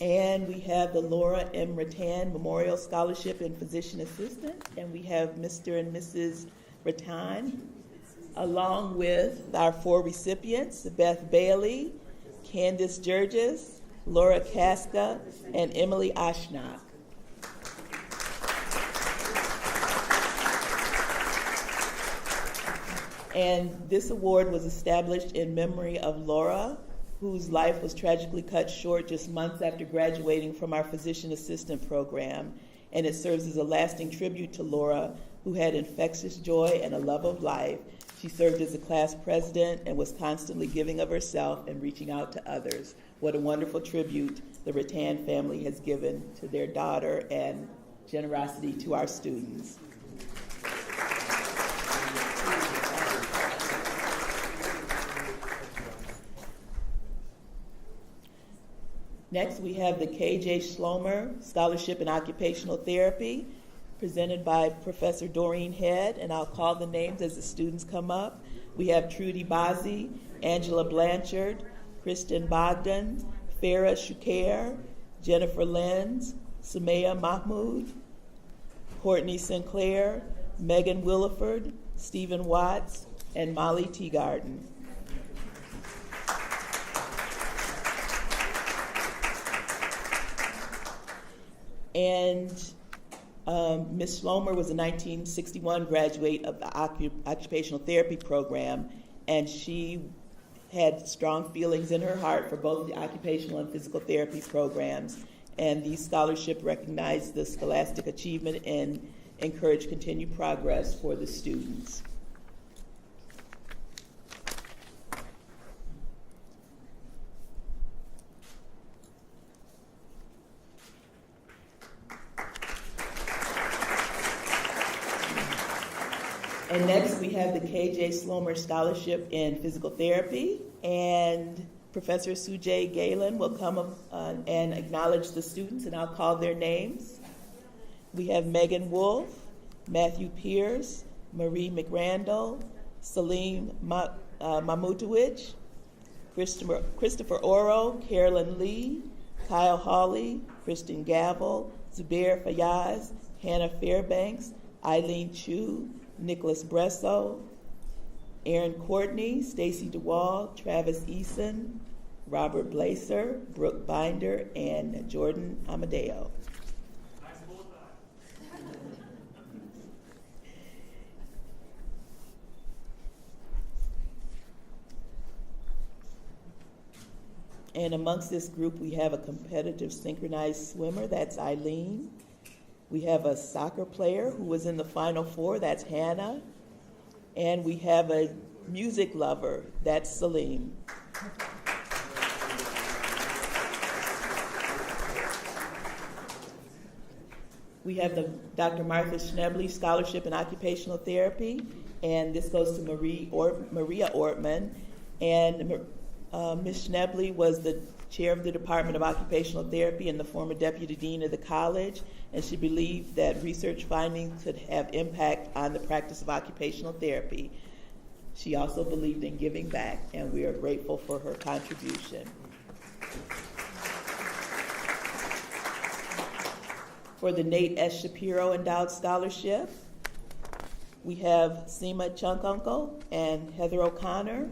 And we have the Laura M. Rutan Memorial Scholarship in Physician Assistant. And we have Mr. and Mrs. Rutan, along with our 4 recipients, Beth Bailey, Candace Jurgis, Laura Casca, and Emily Ashnock. And this award was established in memory of Laura, whose life was tragically cut short just months after graduating from our physician assistant program. And it serves as a lasting tribute to Laura, who had infectious joy and a love of life. She served as a class president and was constantly giving of herself and reaching out to others. What a wonderful tribute the Rutan family has given to their daughter and generosity to our students. Next, we have the K.J. Schlomer Scholarship in Occupational Therapy, presented by Professor Doreen Head, and I'll call the names as the students come up. We have Trudy Bazzi, Angela Blanchard, Kristen Bogdan, Farah Shukair, Jennifer Lenz, Sumaya Mahmood, Courtney Sinclair, Megan Williford, Stephen Watts, and Molly Teagarden. And Ms. Schlomer was a 1961 graduate of the occupational therapy program, and she had strong feelings in her heart for both the occupational and physical therapy programs. And these scholarships recognize the scholastic achievement and encourage continued progress for the students. And next we have the K.J. Schlomer Scholarship in Physical Therapy, and Professor Sujay Galen will come up and acknowledge the students, and I'll call their names. We have Megan Wolf, Matthew Pierce, Marie McRandall, Salim Mamutowicz, Christopher Oro, Carolyn Lee, Kyle Hawley, Kristen Gavel, Zubair Fayaz, Hannah Fairbanks, Eileen Chu, Nicholas Bresso, Aaron Courtney, Stacy DeWall, Travis Eason, Robert Blaser, Brooke Binder, and Jordan Amadeo. And amongst this group, we have a competitive synchronized swimmer, that's Eileen. We have a soccer player who was in the Final Four, that's Hannah. And we have a music lover, that's Salim. We have the Dr. Martha Schnebley Scholarship in Occupational Therapy, and this goes to Maria Ortman. And Ms. Schnebley was the chair of the Department of Occupational Therapy and the former deputy dean of the college, and she believed that research findings could have impact on the practice of occupational therapy. She also believed in giving back, and we are grateful for her contribution. For the Nate S. Shapiro Endowed Scholarship, we have Seema Chunkuncle and Heather O'Connor.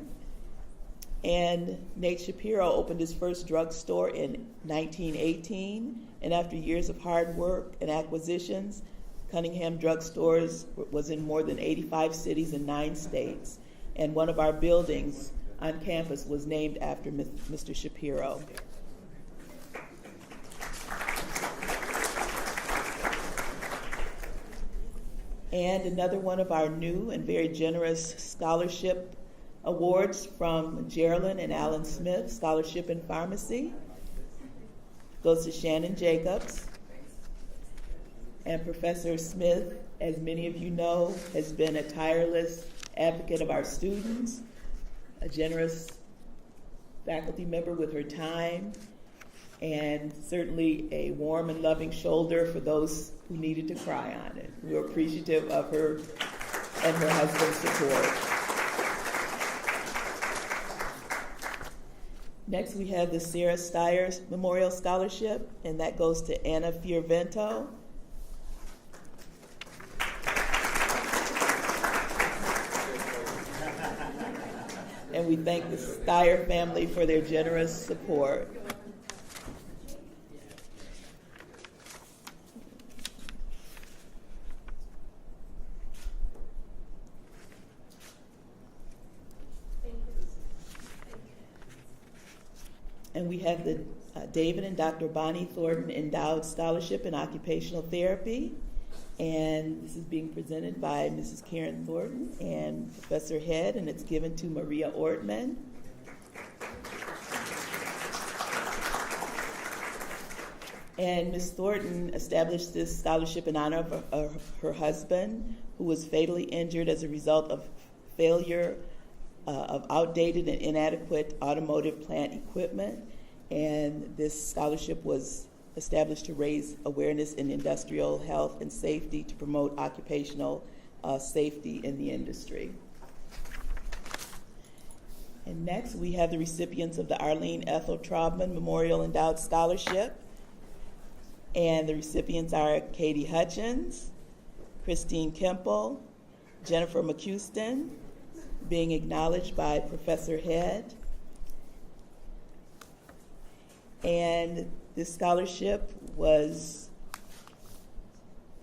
And Nate Shapiro opened his first drugstore in 1918, and after years of hard work and acquisitions, Cunningham Drugstores was in more than 85 cities in 9 states. And one of our buildings on campus was named after Mr. Shapiro. And another one of our new and very generous scholarship awards from Geraldine and Alan Smith, Scholarship in Pharmacy, goes to Shannon Jacobs. And Professor Smith, as many of you know, has been a tireless advocate of our students, a generous faculty member with her time, and certainly a warm and loving shoulder for those who needed to cry on it. We're appreciative of her and her husband's support. Next, we have the Sarah Steyer Memorial Scholarship, and that goes to Anna Fiervento. And we thank the Steyer family for their generous support. And we have the David and Dr. Bonnie Thornton Endowed Scholarship in Occupational Therapy. And this is being presented by Mrs. Karen Thornton and Professor Head, and it's given to Maria Ortman. And Ms. Thornton established this scholarship in honor of her husband, who was fatally injured as a result of failure of outdated and inadequate automotive plant equipment. And this scholarship was established to raise awareness in industrial health and safety to promote occupational safety in the industry. And next, we have the recipients of the Arlene Ethel Traubman Memorial Endowed Scholarship. And the recipients are Katie Hutchins, Christine Kemple, Jennifer McCuston, being acknowledged by Professor Head. And this scholarship was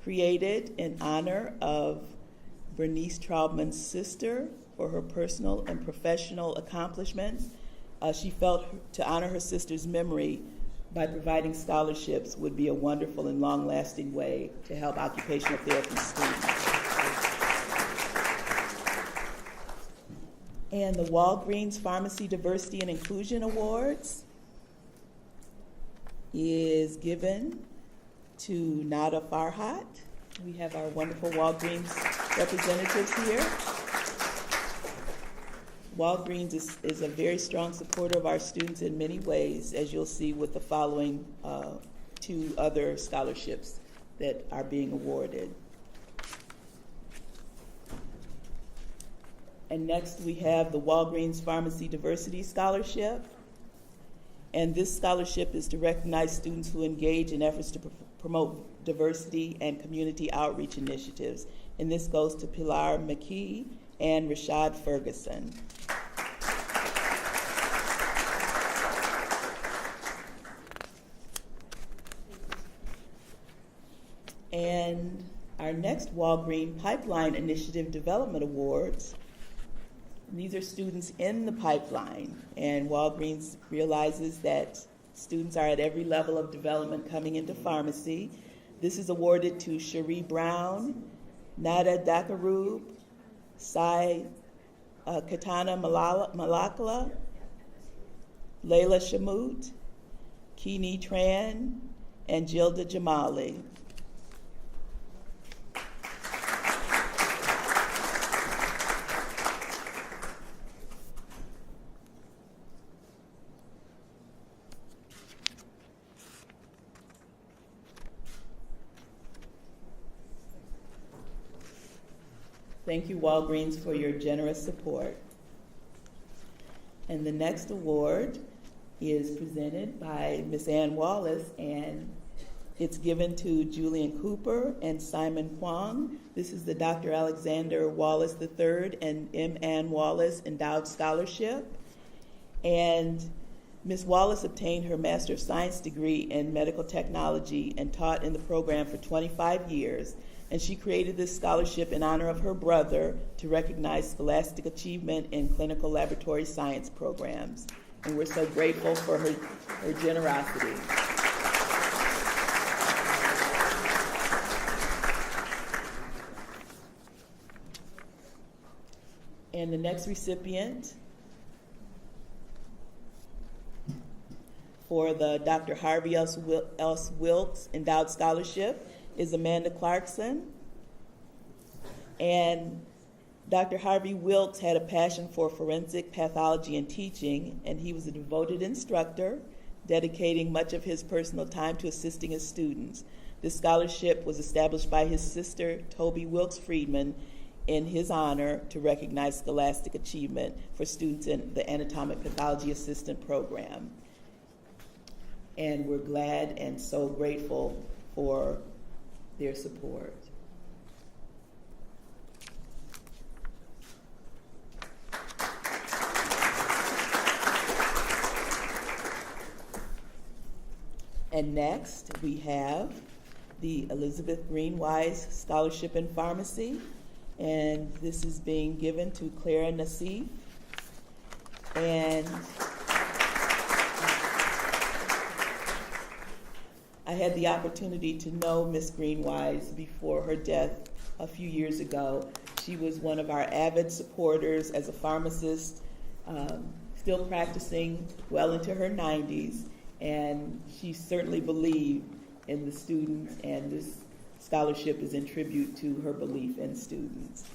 created in honor of Bernice Traubman's sister for her personal and professional accomplishments. She felt to honor her sister's memory by providing scholarships would be a wonderful and long-lasting way to help occupational therapy students. And the Walgreens Pharmacy Diversity and Inclusion Awards is given to Nada Farhat. We have our wonderful Walgreens representatives here. Walgreens is a very strong supporter of our students in many ways, as you'll see with the following two other scholarships that are being awarded. And next we have the Walgreens Pharmacy Diversity Scholarship. And this scholarship is to recognize students who engage in efforts to promote diversity and community outreach initiatives. And this goes to Pilar McKee and Rashad Ferguson. And our next Walgreen Pipeline Initiative Development Awards. These are students in the pipeline, and Walgreens realizes that students are at every level of development coming into pharmacy. This is awarded to Cherie Brown, Nada Dakarub, Sai Katana Malakla, Layla Shamut, Kini Tran, and Jilda Jamali. Thank you, Walgreens, for your generous support. And the next award is presented by Ms. Ann Wallace, and it's given to Julian Cooper and Simon Kwong. This is the Dr. Alexander Wallace III and M. Ann Wallace Endowed Scholarship. And Ms. Wallace obtained her Master of Science degree in medical technology and taught in the program for 25 years. And she created this scholarship in honor of her brother to recognize scholastic achievement in clinical laboratory science programs. And we're so grateful for her generosity. And the next recipient for the Dr. Harvey S. Wilkes Endowed Scholarship is Amanda Clarkson. And Dr. Harvey Wilkes had a passion for forensic pathology and teaching, and he was a devoted instructor, dedicating much of his personal time to assisting his students. This scholarship was established by his sister, Toby Wilkes Friedman, in his honor to recognize scholastic achievement for students in the Anatomic Pathology Assistant Program. And we're glad and so grateful for their support. And next, we have the Elizabeth Green Wise Scholarship in Pharmacy, and this is being given to Clara Nassif. And I had the opportunity to know Miss Green Wise before her death a few years ago. She was one of our avid supporters as a pharmacist, still practicing well into her 90s, and she certainly believed in the students, and this scholarship is in tribute to her belief in students.